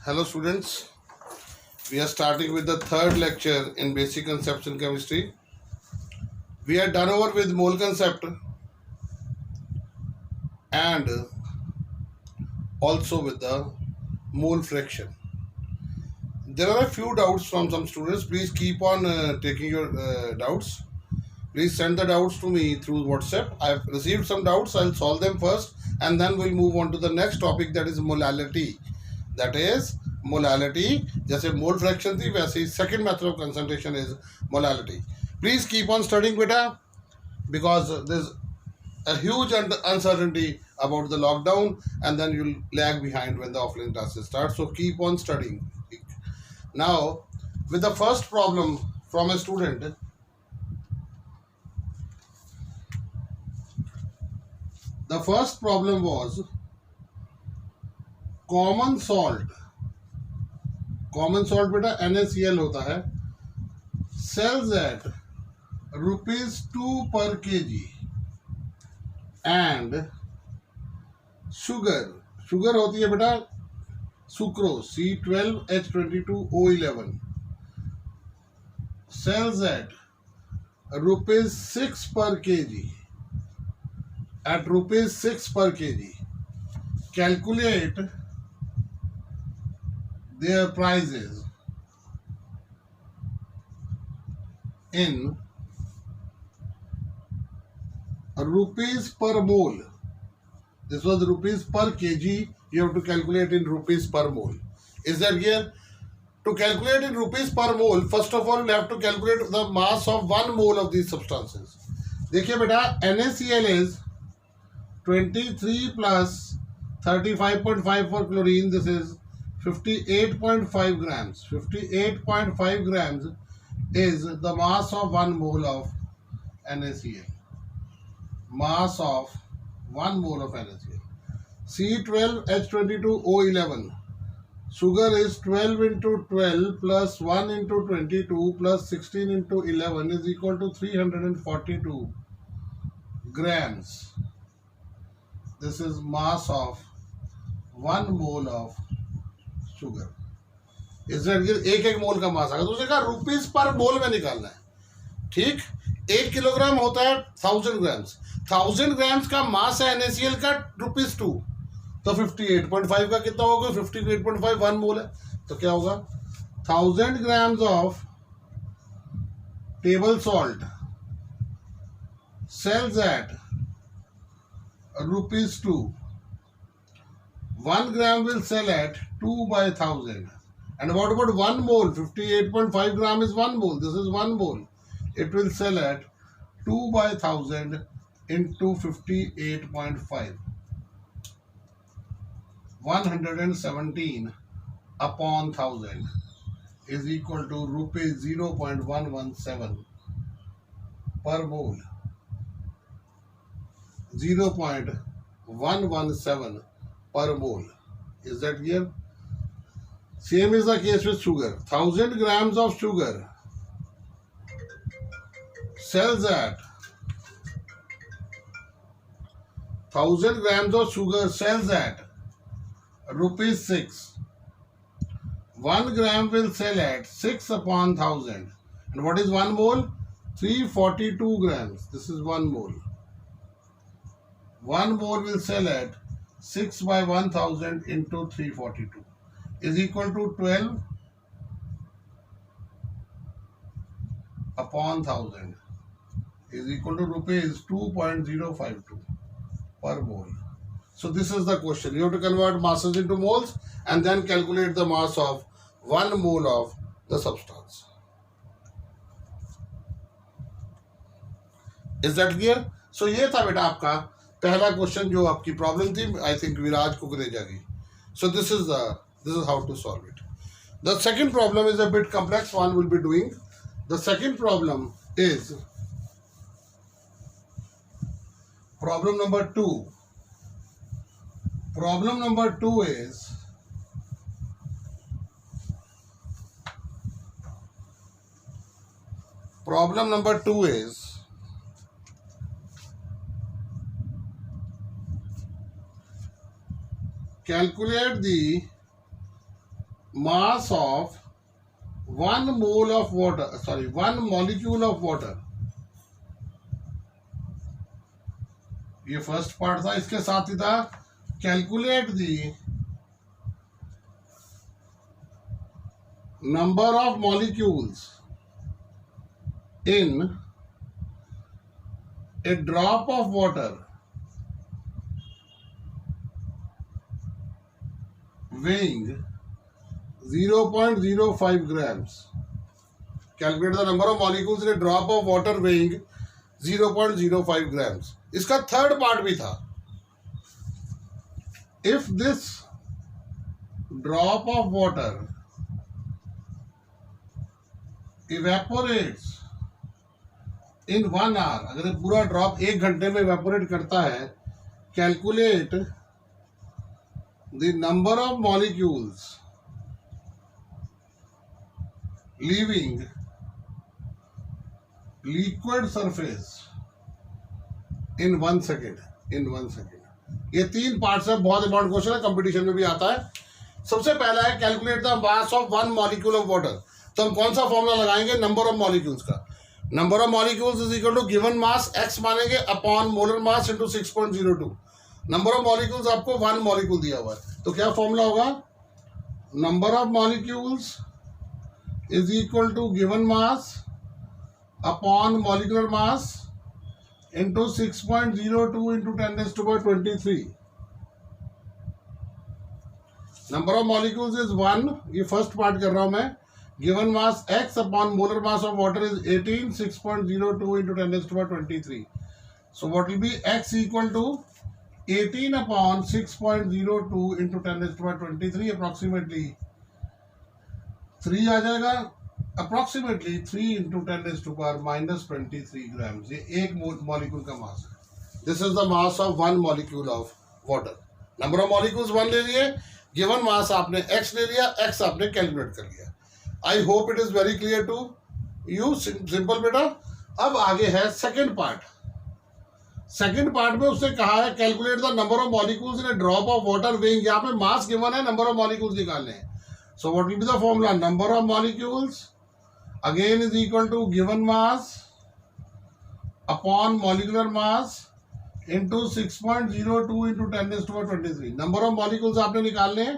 Hello students, we are starting with the third lecture in basic concepts in chemistry. We are done over with mole concept and also with the mole fraction. There are a few doubts from some students. Please keep on taking your doubts. Please send the doubts to me through WhatsApp. I have received some doubts. I'll solve them first and then we'll move on to the next topic, that is molality. That is molality. जैसे mole fraction थी वैसे ही second method of concentration is molality. Please keep on studying beta, because there's a huge uncertainty about the lockdown and then you'll lag behind when the offline classes start. So keep on studying. Now with the first problem from a student. The first problem was common salt. Common salt बेटा NaCl होता है. Sells at ₹2 per kg. And sugar होती है बेटा sucrose C12H22O11. Sells at ₹6 per kg. At ₹6 per kg. Calculate their prices in rupees per mole. This was rupees per kg. You have to calculate in rupees per mole. Is that clear? To calculate in rupees per mole, first of all, you have to calculate the mass of 1 mole of these substances. देखिए बेटा, NaCl is 23 plus 35.5 for chlorine. This is 58.5 grams. 58.5 grams is the mass of 1 mole of NaCl. Mass of 1 mole of NaCl. C12H22O11. Sugar is 12 into 12 plus 1 into 22 plus 16 into 11 is equal to 342 grams. This is mass of 1 mole of sugar. इसमें एक मोल का मास आएगा. तो उसने कहा rupees पर मोल में निकालना है. ठीक, 1 किलोग्राम होता है 1000 ग्राम्स. 1000 ग्राम्स का मास है NaCl का ₹2. तो 58.5 का कितना होगा? 58.5 1 मोल है. तो क्या होगा? 1000 grams of table salt sells at ₹2. 1 gram will sell at 2 by 1000. And what about 1 mole? 58.5 gram is 1 mole. This is 1 mole. It will sell at 2 by 1000 into 58.5. 117 upon 1000 is equal to rupees 0.117 per mole. 0.117 per mole. Is that clear? Same is the case with sugar. 1000 grams of sugar sells at 1000 grams of sugar sells at ₹6. 1 gram will sell at 6 upon 1000. And what is 1 mole? 342 grams. This is 1 mole. 1 mole will sell at 6 by 1000 into 342 is equal to 12 upon 1000 is equal to rupees 2.052 per mole. So this is the question. You have to convert masses into moles and then calculate the mass of 1 mole of the substance. Is that clear? So ये था बेटा आपका पहला question जो आपकी problem थी. I think विराज कुकरेजा की. So this is how to solve it. The second problem is a bit complex one. We'll be doing. The second problem is problem number 2. Problem number 2 is calculate the mass of 1 mole of water, sorry, 1 molecule of water. ये first part था. इसके साथ ही था calculate the number of molecules in a drop of water weighing 0.05 grams. Calculate the number of molecules in a drop of water weighing 0.05 grams. इसका third part भी था. If this drop of water evaporates in 1 hour, अगर पूरा drop 1 घंटे में evaporate करता है, calculate the number of molecules leaving liquid surface in 1 second. ये 3 पार्ट्स है. बहुत इंपॉर्टेंट क्वेश्चन है, कंपटीशन में भी आता है. सबसे पहला है calculate the mass of 1 molecule of water. तो हम कौन सा फॉर्मूला लगाएंगे? नंबर ऑफ मॉलिक्यूल्स का. Number of molecules is equal to given mass x मानेंगे अपॉन मोलर मास इनटू 6.02. नंबर ऑफ मॉलिक्यूल्स आपको 1 मॉलिक्यूल दिया हुआ है, तो क्या फॉर्मूला होगा? Number of molecules is equal to given mass upon molecular mass into 6.02 into 10⁻23. Number of molecules is 1. ये फर्स्ट पार्ट कर रहा हूं मैं. Given mass x upon molar mass of water is 18. 6.02 into 10⁻23. So what will be x equal to 18 upon 6.02 into 10⁻23, approximately 3 आ जाएगा. Approximately 3 into 10⁻⁻23 grams. ये एक molecule का मास है. This is the mass of 1 molecule of water. Number of molecules 1 ले लिए, given mass आपने x ले लिया, x आपने कैलकुलेट कर लिया. I hope it is very clear to you. Simple बेटा. अब आगे है सेकेंड पार्ट. सेकेंड पार्ट में उसने कहा है calculate the number of molecules in a drop of water weighing. यहाँ पे मास गिवन है, नंबर ऑफ मॉलिक्यूल्स निकालने हैं. सो what will be the formula? Number of molecules again is equal to given mass upon molecular mass into 6.02 into 10⁻23. number of molecules आपने निकालने हैं.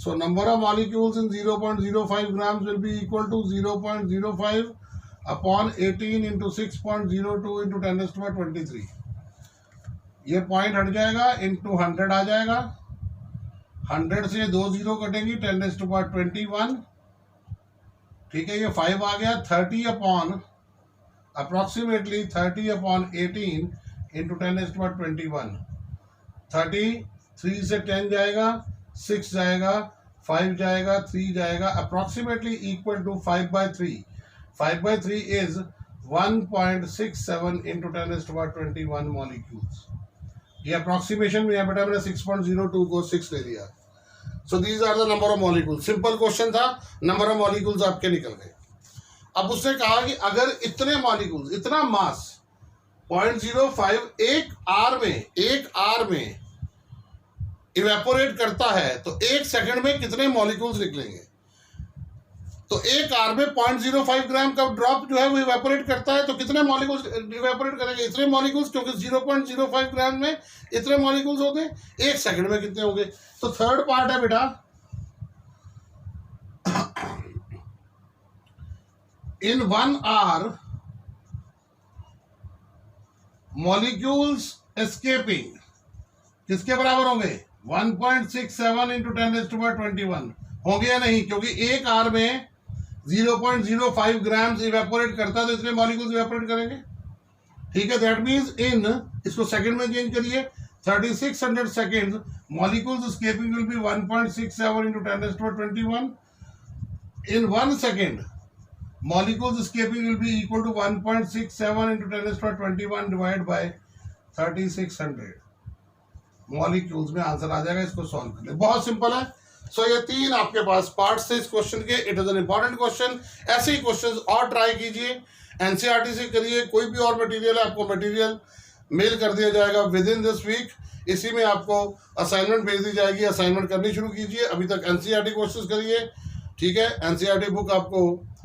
so number of molecules in 0.05 grams will be equal to 0.05 upon 18 into 6.02 into 10⁻23. ये point हट जाएगा, into 100 आ जाएगा. 100 से 2 0 कटेंगी, 10⁻21. ठीक है, ये 5 आ गया. 30 अपॉन अप्रॉक्सीमेटली 30 अपॉन 18 इंटू 10⁻21. 30 3 से 10 जाएगा, 6 जाएगा, 5 जाएगा, 3 जाएगा, approximately equal to 5/3. 5/3 is 1.67 into 10⁻21 molecules. ये अप्रॉक्सीमेशन में बेटा मैंने 6.02 को 6 ले लिया. So these are the number of molecules. Simple question था, नंबर ऑफ मॉलिक्यूल्स आपके निकल गए. अब उसने कहा कि अगर इतने मॉलिक्यूल्स, इतना मास 0.05 एक आर में इवेपोरेट करता है, तो 1 सेकंड में कितने मॉलिक्यूल्स निकलेंगे? तो एक आर में 0.05 ग्राम का ड्रॉप जो है वो इवेपोरेट करता है, तो कितने मॉलिक्यूल्स इवेपोरेट करेंगे? इतने मॉलिक्यूल्स, क्योंकि 0.05 ग्राम में इतने मॉलिक्यूल्स होते हैं. 1 सेकंड में कितने होंगे? तो थर्ड पार्ट है बेटा, इन 1 आवर मॉलिक्यूल्स एस्केपिंग किसके बराबर होंगे? 1.67 इंटू 10⁻21 होंगे या नहीं? क्योंकि एक आवर में 0.05 ग्राम्स इवेपोरेट करता है, तो इतने मॉलिक्यूल्स इवेपोरेट करेंगे. ठीक है, दैट मीन्स इन, इसको सेकंड में चेंज करिए, 3600 second molecules escaping will be 1.67 into 10⁻21. In 1 second, molecules escaping will be equal to 1.67 into 10⁻21 divided by 3600. Molecules में आंसर आ जाएगा. इसको सॉल्व कर ले, बहुत सिंपल है. सो ये 3 आपके पास पार्ट्स थे इस क्वेश्चन के. It is an important question. ऐसे ही क्वेश्चंस और ट्राई कीजिए, एनसीईआरटी से करिए. कोई भी और मटेरियल है आपको, मटेरियल मेल कर दिया जाएगा विद इन दिस वीक। इसी में आपको असाइनमेंट भेज दी जाएगी, असाइनमेंट करनी शुरू कीजिए। अभी तक एनसीईआरटी क्वेश्चंस करिए, ठीक है। एनसीईआरटी बुक आपको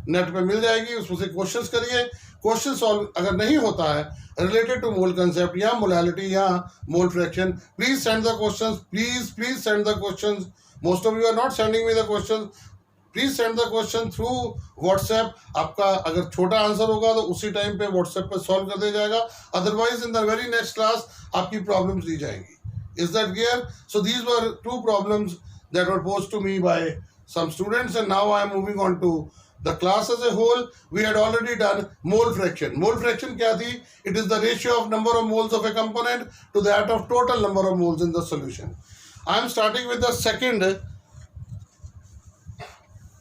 नेट पे मिल जाएगी, उसमें से क्वेश्चंस करिए। क्वेश्चन सॉल्व अगर नहीं होता है रिलेटेड टू मोल कंसेप्ट या मोलालिटी या mole fraction, please send the questions, please send the questions. Most of you are not sending me the questions, please send the question through WhatsApp. आपका अगर छोटा answer होगा तो उसी time पे WhatsApp पे सॉल्व कर दिया जाएगा, otherwise in the very next class आपकी प्रॉब्लम्स दी जाएंगी। Is that clear? So these were 2 problems that were posed to me by some students, and now I am moving on to the class as a whole. We had already done mole fraction. Mole fraction क्या थी? It is the ratio of number of moles of a component to that of total number of moles in the solution. I am starting with the second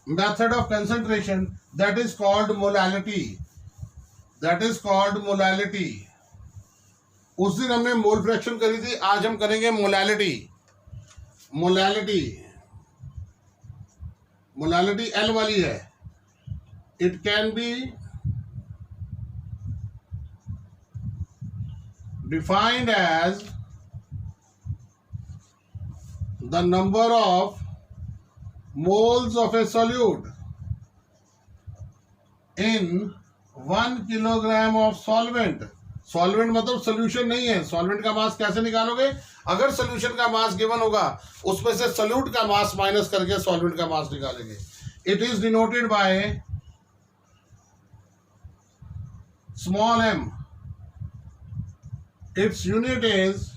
method of concentration, that is called molality. That is called molality. उस दिन हमने mole fraction करी थी, आज हम करेंगे molality. Molality molality L वाली है। It can be defined as the number of moles of a solute in 1 kilogram of solvent. Solvent मतलब सोल्यूशन नहीं है। सॉल्वेंट का मास कैसे निकालोगे? अगर सोल्यूशन का मास गिवन होगा उसमें से सोल्यूट का मास माइनस करके सॉल्वेंट का मास निकालेंगे। It is denoted by small m. Its unit is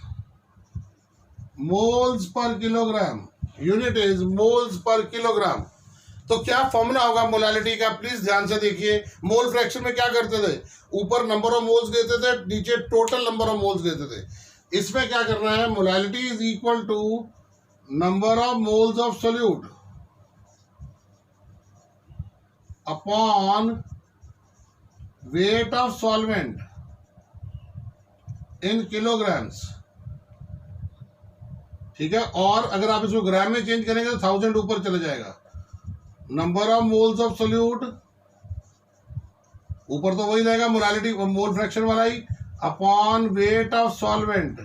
moles per kilogram. Unit is moles per kilogram. तो क्या फॉर्मूला होगा मोलालिटी का? प्लीज ध्यान से देखिए। मोल फ्रैक्शन में क्या करते थे? ऊपर नंबर ऑफ मोल्स देते थे, नीचे टोटल नंबर ऑफ मोल्स देते थे। इसमें क्या करना है? Molality is equal to number of moles of solute upon weight of solvent in kilograms, ठीक है। और अगर आप इसको ग्राम में चेंज करेंगे तो 1000 ऊपर चले जाएगा। Number of moles of solute, ऊपर तो वही रहेगा मोलालिटी मोल फ्रैक्शन वाला ही, upon weight of solvent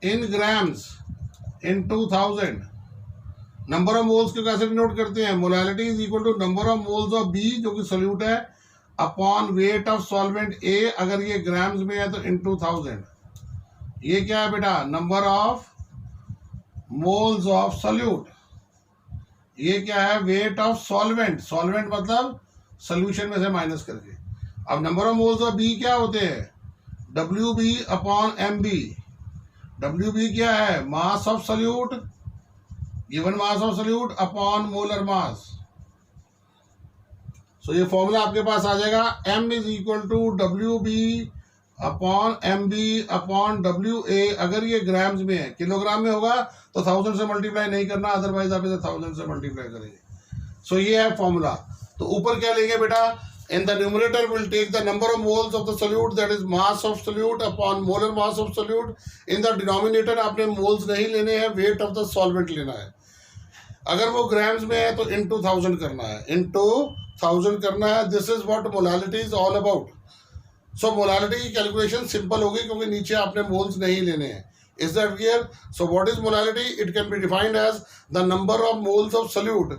in grams in 2000। Number of moles को कैसे नोट करते हैं? Molality is equal to number of moles of b जो कि सोल्यूट है, upon weight of solvent a, अगर ये ग्राम्स में है तो इन 2000। ये क्या है बेटा? Number of moles of solute. ये क्या है? Weight of solvent. सॉल्वेंट मतलब सोल्यूशन में से माइनस करके। अब number of moles of B क्या होते हैं? W B upon M B. W B क्या है? Mass of solute, given mass of solute upon molar mass. So ये फॉर्मूला आपके पास आ जाएगा। M is equal to W B upon M B upon W A. अगर ये grams में है, किलोग्राम में होगा तो 1000 से मल्टीप्लाई नहीं करना, अदरवाइज आप इसे 1000 से मल्टीप्लाई करेंगे। सो ये है फॉर्मूला। तो ऊपर क्या लेंगे बेटा? In the numerator will take the number of moles of the solute, that is mass of solute upon molar mass of solute. In the denominator आपने मोल्स नहीं लेने हैं, वेट ऑफ द सॉल्वेंट लेना है। अगर वो ग्राम्स में है तो इनटू 1000 करना है, इनटू 1000 करना है। This is what molality is all about. So molality की कैलकुलेशन सिंपल होगी क्योंकि नीचे आपने मोल्स नहीं लेने हैं। Is that clear? So what is molality? It can be defined as the number of moles of solute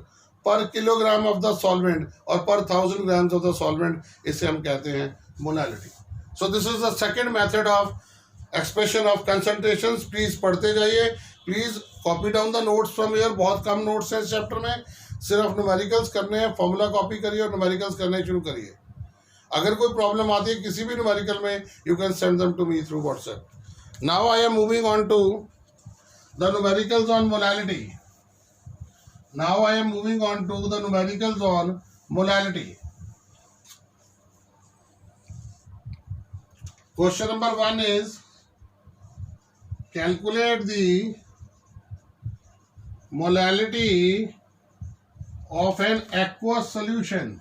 per kilogram of the solvent और per 1000 grams of the solvent. इसे हम कहते हैं molality. So this is the second method of expression of concentration. Please पढ़ते जाइए, please copy down the notes from here. बहुत कम notes हैं इस चैप्टर में, सिर्फ न्यूमेरिकल्स करने हैं। फॉर्मूला कॉपी करिए और न्यूमेरिकल्स करने शुरू करिए। अगर कोई प्रॉब्लम आती है किसी भी न्यूमेरिकल में, you can send them to me through WhatsApp. Now I am moving on to the numericals on molality. Now I am moving on to the numericals on molality. Question number 1 is calculate the molality of an aqueous solution.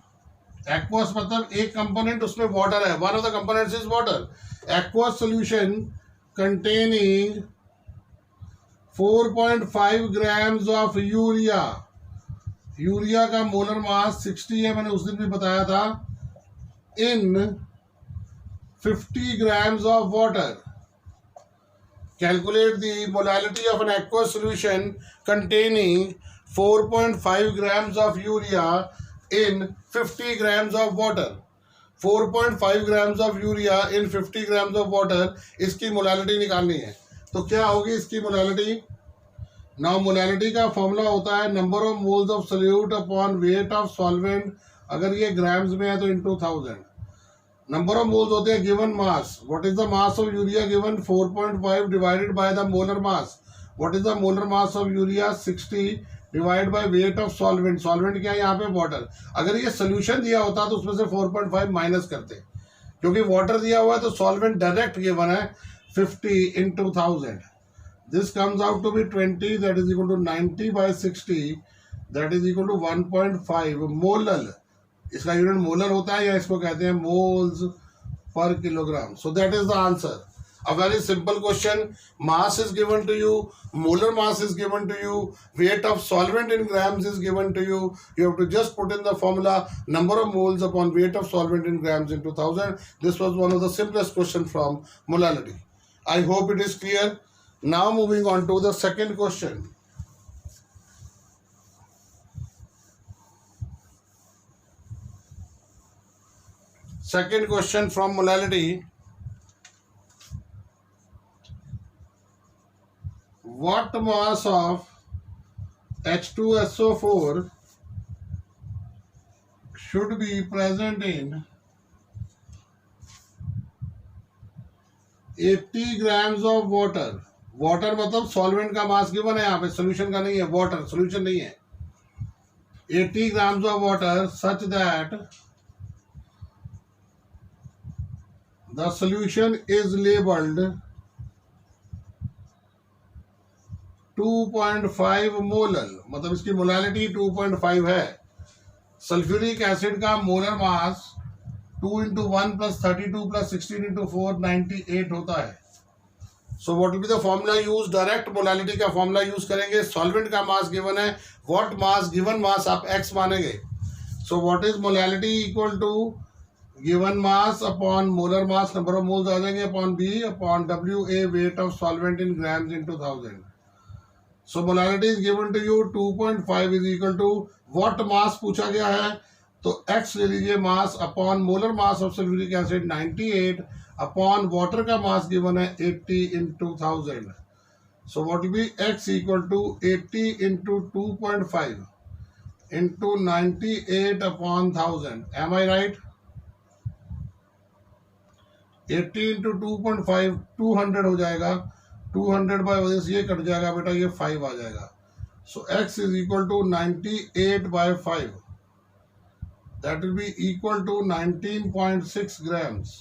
Aqueous मतलब एक component उसमें water है, one of the components is water. Aqueous solution containing 4.5 grams of urea. Urea का molar मास 60 है, मैंने उस दिन भी बताया था, इन 50 grams of water. Calculate the molality of an aqueous solution containing 4.5 grams of urea in 50 grams of water. 4.5 grams of urea in 50 grams of water, इसकी molality निकालनी है. तो क्या होगी इसकी मोलालिटी? नाउ मोलालिटी का फॉर्मूला होता है number of moles of solute upon weight of solvent. अगर ये ग्राम्स में है तो इनटू 1000. नंबर ऑफ मोल्स होते हैं given mass. What is the mass of urea given? 4.5 divided by the molar mass. What is the molar mass of urea? 60 divide by weight of solvent. Solvent क्या है यहाँ पे? Water. अगर ये solution दिया होता तो उसमें से 4.5 माइनस करते, क्योंकि वाटर दिया हुआ है तो सॉल्वेंट डायरेक्ट गिवन है 50 into 1000. This comes out to be 20, that is equal to 90 by 60, that is equal to 1.5 molal. इसका यूनिट मोलर होता है या इसको कहते हैं moles per kilogram. So that is the answer. A very simple question. Mass is given to you, molar mass is given to you, weight of solvent in grams is given to you. You have to just put in the formula number of moles upon weight of solvent in grams into 1000. This was one of the simplest questions from molality. I hope it is clear. Now moving on to the second question. Second question from molality. What mass of H2SO4 should be present in 80 grams of water? Water मतलब solvent का mass given है यहाँ पे, solution का नहीं है. Water solution नहीं है. 80 grams of water such that the solution is labeled 2.5 molal. मतलब इसकी मोलालिटी 2.5 है. सल्फ्यूरिक एसिड का molar mass 2 into 1 plus 32 plus 16 into 4 98 होता है. So what will be the formula use? Direct molality का फॉर्मूला यूज करेंगे. सॉल्वेंट का mass given है. What mass? गिवन मास आप x मानेंगे. So what is molality? Equal to given mass upon molar mass, number of moles आ जाएंगे, upon b upon WA wait of solvent in grams into 1000. So molality is given to you 2.5 is equal to what mass पूछा गया है तो x ले लीजिए mass upon molar mass of sulphuric acid 98 upon water का mass given है 80 into 1000. So what will be x equal to 80 into 2.5 into 98 upon 1000. Am I right? 80 into 2.5 200 हो जाएगा. 200 बाय वजह से ये कट जाएगा बेटा, ये 5 आ जाएगा. So x is equal to 98 by 5, that will be equal to 19.6 grams.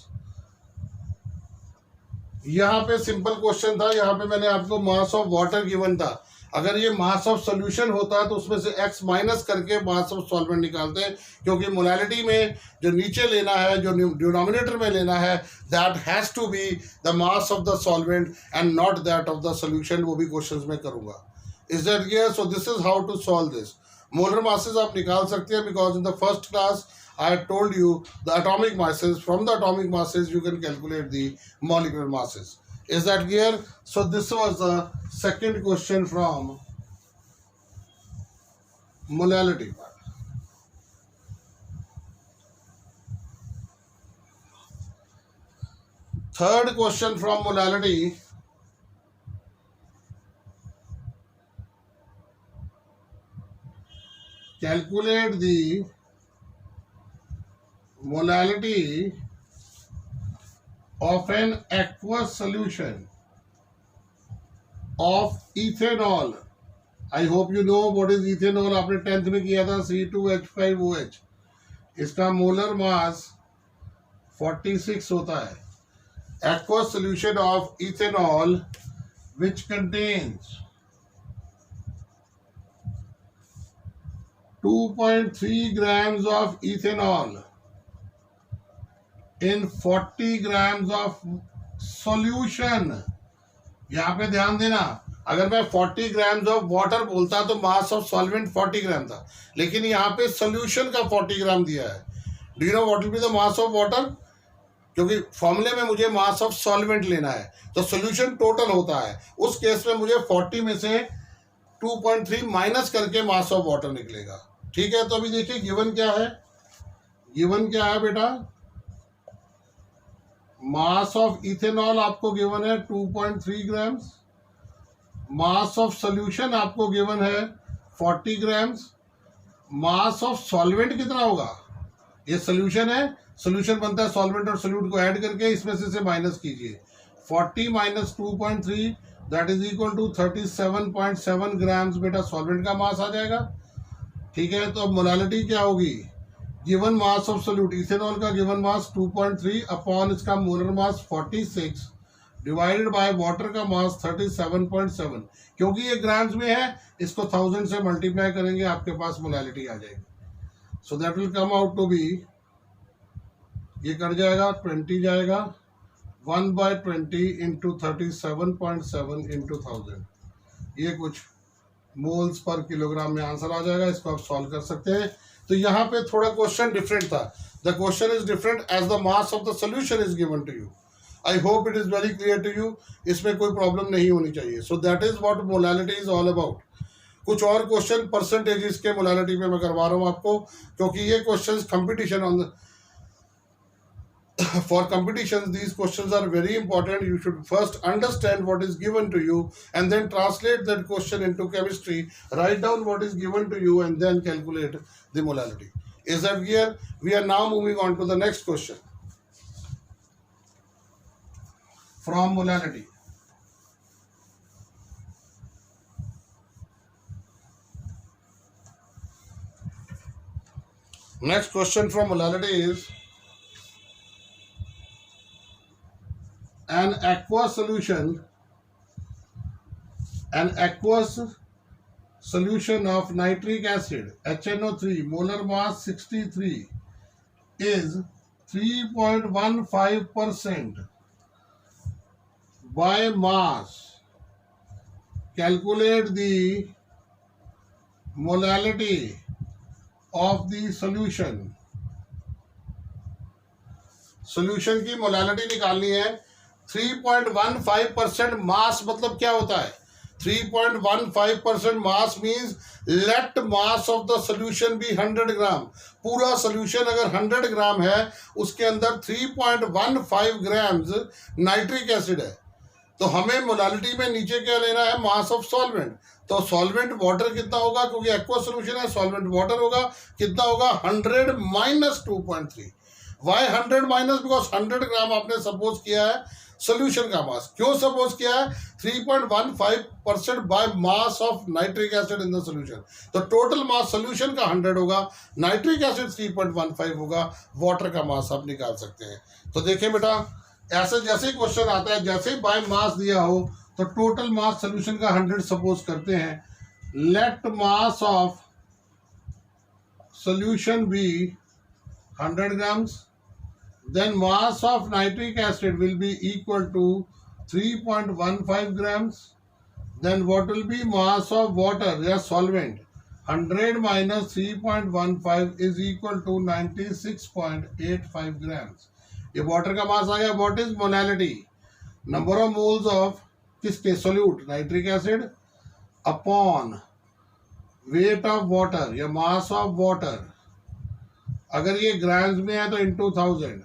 यहाँ पे सिंपल क्वेश्चन था. यहाँ पे मैंने आपको मास ऑफ वाटर गिवन था. अगर ये मास ऑफ सोल्यूशन होता है तो उसमें से x माइनस करके मास ऑफ सॉल्वेंट निकालते हैं, क्योंकि मोलालिटी में जो नीचे लेना है, जो डिनोमिनेटर में लेना है, that has to be the mass of the solvent and not that of the solution. वो भी क्वेश्चंस में करूंगा. Is that clear? So this is how to solve this. Molar masses आप निकाल सकते हैं because in the first class I had told you the atomic masses. From the atomic masses you can calculate the molecular masses. Is that clear? So this was the second question from molality part. Third question from molality. Calculate the molality of an aqueous solution of ethanol. I hope you know what is ethanol. आपने 10th में किया था. C2H5OH. इसका molar mass 46 होता है. Aqueous solution of ethanol which contains 2.3 grams of ethanol in 40 grams of solution. यहाँ पे ध्यान देना, अगर मैं 40 grams of water बोलता तो मास ऑफ सॉल्वेंट 40 ग्राम था, लेकिन यहाँ पे सोल्यूशन का 40 ग्राम दिया है. Do you know what will be the mass of water? क्योंकि फॉर्मूले में मुझे मास ऑफ सॉल्वेंट लेना है, तो सोल्यूशन टोटल होता है। उस केस में मुझे 40 में से 2.3 माइनस करके मास ऑफ वाटर निकलेगा। ठीक है, तो अभी देखिए गिवन क्या है, गिवन क्या है बेटा, मास ऑफ इथेनॉल आपको गिवन है 2.3 ग्राम्स, मास ऑफ सोल्यूशन आपको गिवन है 40 ग्राम्स, मास ऑफ सॉल्वेंट कितना होगा, ये सोल्यूशन है, सोल्यूशन बनता है सॉल्वेंट और सोल्यूट को ऐड करके, इसमें से माइनस कीजिए, 40 minus 2.3 that is equal to 37.7 grams बेटा सॉल्वेंट का मास आ जाएगा। ठीक है, तो अब मोलालिटी क्या होगी, given mass of solute ethanol का गिवन मास 2.3 अपॉन इसका molar mass 46 divided by water का मास 37.7, क्योंकि ये ग्राम्स में है इसको 1000 से मल्टीप्लाई करेंगे, आपके पास मोलालिटी आ जाएगी। So that will come out to be, ये कट जाएगा 20 जाएगा 1/20 इंटू 37.7 इंटू 1000, ये कुछ मोल्स पर किलोग्राम में आंसर आ जाएगा। इसको आप सॉल्व कर सकते हैं। तो यहाँ पे थोड़ा क्वेश्चन डिफरेंट था, the question is different as the mass of the solution is given to you. I hope it is very clear to you, इसमें कोई प्रॉब्लम नहीं होनी चाहिए। So that is what molality is all about. कुछ और question percentages के molality पे मैं करवा रहा हूँ आपको, क्योंकि ये question competition on the for competitions, these questions are very important. You should first understand what is given to you and then translate that question into chemistry, write down what is given to you and then calculate the molality. Is that clear? We are now moving on to the next question from molality. Next question from molality is, an aqueous solution of nitric acid HNO3 molar mass 63 is 3.15% by mass. Calculate the molality of the solution. Solution की molality निकालनी है। 3.15% mass मतलब क्या होता है, 3.15% mass means let mass of the solution be 100 gram. पूरा solution अगर 100 ग्राम है, उसके अंदर 3.15 ग्राम्स नाइट्रिक एसिड है, तो हमें मोलालिटी में नीचे क्या लेना है, मास ऑफ सॉल्वेंट। तो सॉल्वेंट वाटर कितना होगा, क्योंकि एक्वा सोल्यूशन है, सॉल्वेंट वाटर होगा, कितना होगा 100 माइनस 2.3। वाई 100 माइनस, बिकॉज 100 ग्राम आपने सपोज किया है सोल्यूशन का मास। क्यों सपोज किया है, 3.15% bye mass of nitric acid in the solution. तो टोटल मास सोल्यूशन का 100 होगा, नाइट्रिक एसिड 3.15 होगा, वाटर का मास आप निकाल सकते हैं। तो देखिए बेटा, ऐसे जैसे क्वेश्चन आता है, जैसे ही बाय मास दिया हो तो टोटल मास सोल्यूशन का 100 सपोज करते हैं। Let mass of solution be 100 grams, then mass of nitric acid will be equal to 3.15 grams. Then what will be mass of water, या solvent, 100 minus 3.15 is equal to 96.85 grams. ये water का mass आ गया। What is molality, number of moles of किसके, solute nitric acid upon weight of water या mass of water. अगर ये grams में है तो into 1000।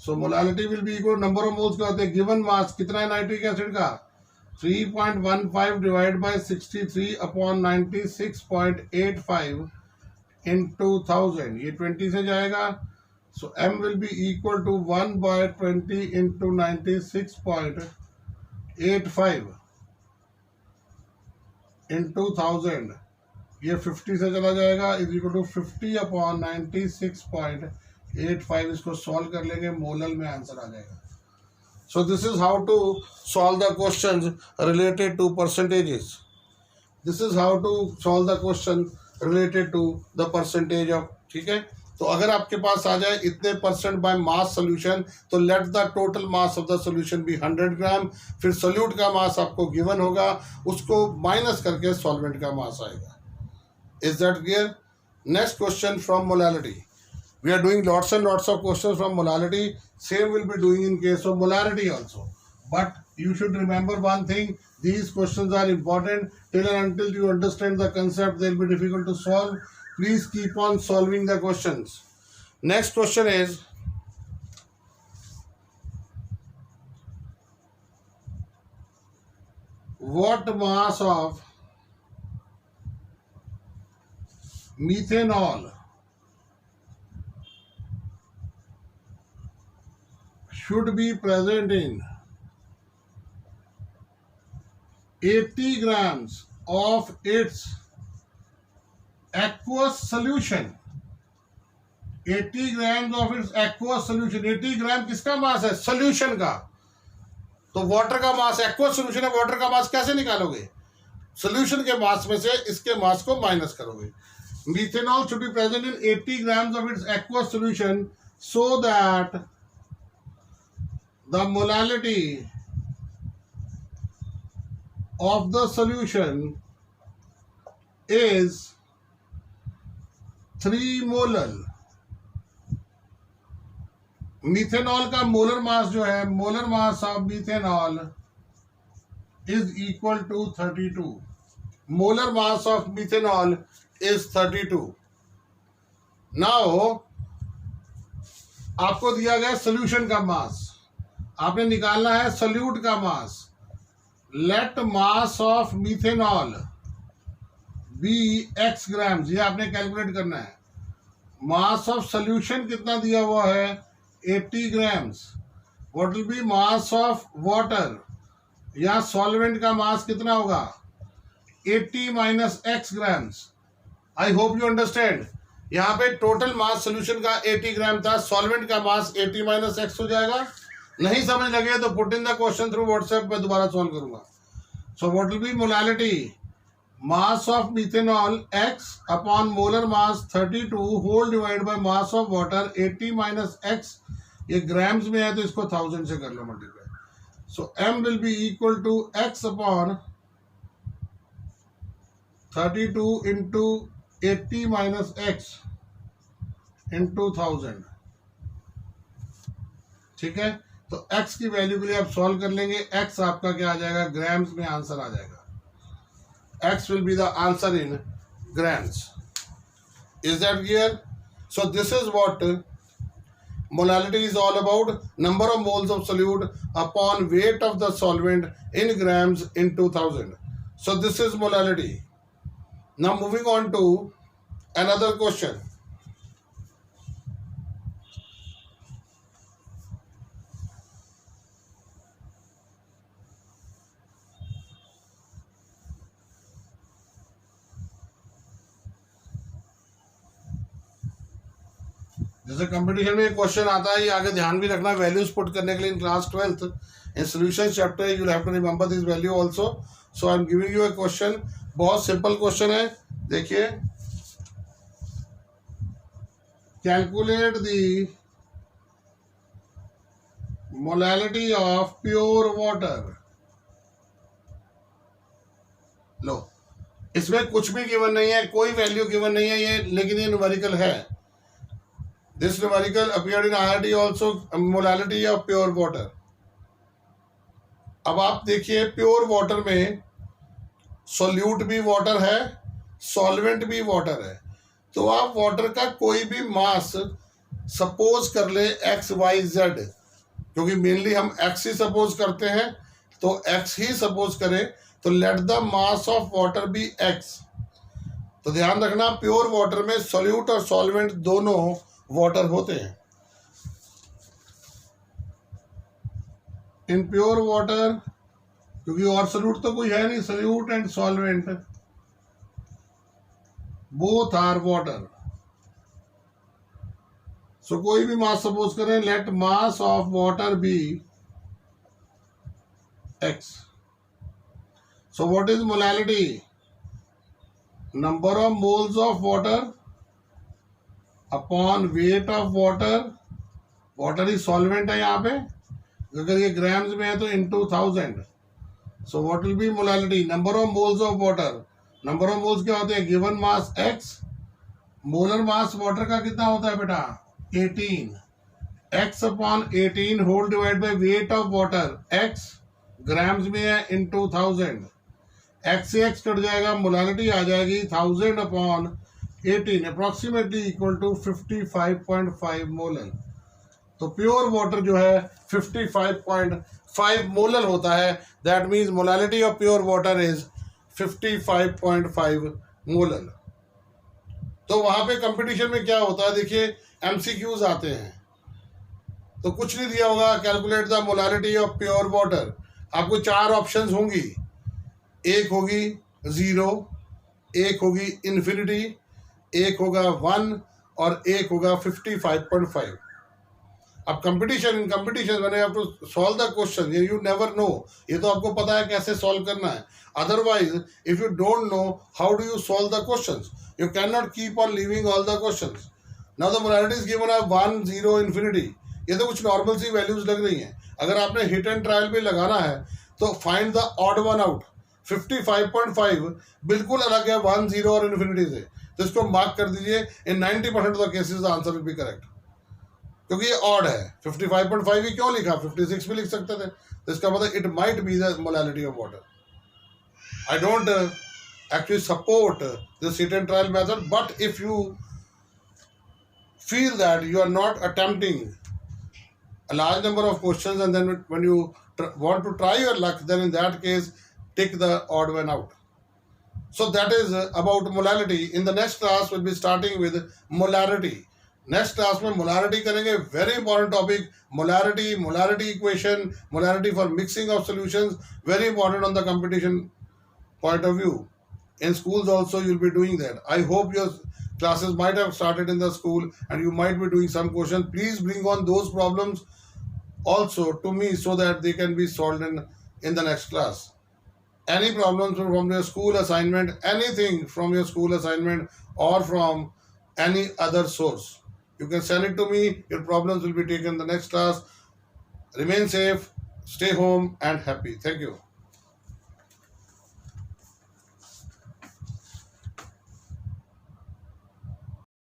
So molality will be equal, number of moles क्या होते हैं, गिवन मास कितना है नाइट्रिक एसिड का, 3.15 डिवाइड बाय 63 अपॉन 96.85 इनटू 1000, ये 20 से जाएगा। So m will be equal to 1/20 into 96.85 into 1000, ये 50 से चला जाएगा, इज इक्वल टू 50 अपॉन 96.85। इसको सॉल्व कर लेंगे, मोलल में आंसर आ जाएगा। So this is how to solve the questions related to percentages. This is how to solve the question related to the percentage of. ठीक है, तो अगर आपके पास आ जाए इतने परसेंट बाय मास सोल्यूशन, तो let the total mass of the solution be 100 gram. फिर सोल्यूट का मास आपको गिवन होगा, उसको माइनस करके सॉल्वेंट का मास आएगा। Is that clear? Next question from molality. We are doing lots and lots of questions from molality. Same will be doing in case of molarity also. But you should remember one thing, these questions are important. Till and until you understand the concept, they will be difficult to solve. Please keep on solving the questions. Next question is, what mass of methanol should be present in 80 grams of its aqueous solution? 80 grams of its aqueous solution. 80 ग्राम किसका मास है? Solution का. तो water का मास, aqueous solution है, water का मास कैसे निकालोगे? Solution के मास में से इसके मास को माइनस करोगे. Methanol should be present in 80 grams of its aqueous solution so that the molality of the solution is 3 molar. Methanol का मोलर मास जो है, molar mass of methanol is equal to 32. Molar mass of methanol is 32. Now आपको दिया गया solution का मास, आपने निकालना है सोल्यूट का mass. Let mass of methanol be x grams, ये आपने कैलकुलेट करना है. मास ऑफ सोल्यूशन कितना दिया हुआ है? 80 grams. What will B mass of water, या सॉल्वेंट का मास कितना होगा? 80 minus x grams. I hope you understand. यहाँ पे टोटल मास सोल्यूशन का 80 ग्राम था, सॉल्वेंट का मास 80 माइनस x हो जाएगा. नहीं समझ लगे तो put in the question through WhatsApp पे दोबारा सॉल्व करूंगा. So what will be molality? Mass of methanol x upon molar mass 32 whole divide by mass of water 80 minus x. ये ग्राम्स में है तो इसको 1000 से कर लो multiply. So m will be equal to x upon 32 into 80 minus x into 1000. ठीक है, तो x की वैल्यू के लिए आप सॉल्व कर लेंगे. x आपका क्या आ जाएगा? ग्राम्स में आंसर आ जाएगा. x will be the answer in grams. Is that clear? So this is what molality is all about. Number of moles of solute upon weight of the solvent in grams in 2000. So this is molality. Now moving on to another question. जैसे competition में एक question आता है, ये आगे ध्यान भी रखना, वैल्यूज पुट करने के लिए in class 12th in solution chapter you have to remember this value also. So I am giving you a question. बहुत सिंपल क्वेश्चन है, देखिए. Calculate the molality of pure water. लो, इसमें कुछ भी गिवन नहीं है, कोई वैल्यू गिवन नहीं है ये, लेकिन ये न्यूमेरिकल है. This numerical appeared in IRT also, molality of pure water. अब आप देखिए, प्योर वाटर में सोल्यूट भी वाटर है, सॉल्वेंट भी वाटर है. तो आप वाटर का कोई भी मास सपोज कर ले एक्स वाई जेड, क्योंकि मेनली हम एक्स ही सपोज करते हैं, तो एक्स ही सपोज करें. तो let the mass of water be x. तो ध्यान रखना, प्योर वाटर में सोल्यूट और सॉल्वेंट दोनों वाटर होते हैं. इन प्योर वाटर, क्योंकि और सोल्यूट तो कोई है नहीं, solute and solvent both are water. So कोई भी मास सपोज करें, let mass of water be x. So what is molality? Number of moles of water upon weight of water. Water ही सॉल्वेंट है यहाँ पे, अगर ये ग्राम्स में है तो into 1000. So what will be molality? Number of moles of water. Number of moles क्या होते हैं? गिवन मास x, मोलर मास वाटर का कितना होता है बेटा? 18, x upon 18 whole divided by weight of water, x grams में है into 1000, x से x कट जाएगा, मोलालिटी आ जाएगी 1000 upon 18 approximately equal to 55.5 molar. तो प्योर वाटर जो है 55.5 मोलर होता है। That means molality of pure water is 55.5 molar. तो वहां पे कंपटीशन में क्या होता है, देखिए एमसीक्यूज आते हैं, तो कुछ नहीं दिया होगा, calculate the molality of pure water, आपको 4 ऑप्शंस होंगी, एक होगी 0, एक होगी इन्फिनिटी, एक होगा 1 और एक होगा 55.5। अब कंपटीशन, इन कंपटीशन मैंने आप to solve the question, you never know, ये तो आपको पता है कैसे सॉल्व करना है। Otherwise if you don't know how do you solve the questions, you can not keep on leaving all the questions. Now the molalities given है 1, 0, infinity, ये तो कुछ नॉर्मल सी वैल्यूज लग रही हैं। अगर आपने हिट एंड ट्रायल भी लगाना है तो find the odd one out. 55.5 बिल्कुल अलग है 1, 0 और इन्फिनिटी से, तो इसको मार्क कर दीजिए। इन 90% of the cases the answer will be correct, क्योंकि ये ऑड है। 55.5 ही क्यों लिखा, 56 भी लिख सकते थे, तो इसका मतलब it might be the molality of water. I don't actually support this hit and trial method, but if you feel that you are not attempting a large number of questions and then when you want to try your luck, then in that case take the odd one out. So that is about molality. In the next class we'll be starting with molarity. Next class में molarity करेंगे, very important topic, molarity equation, molarity for mixing of solutions, very important on the competition point of view. In schools also you'll be doing that. I hope your classes might have started in the school and you might be doing some questions. Please bring on those problems also to me so that they can be solved in the next class. Any problems from your school assignment, anything from your school assignment or from any other source, you can send it to me. Your problems will be taken in the next class. Remain safe, stay home and happy. Thank you.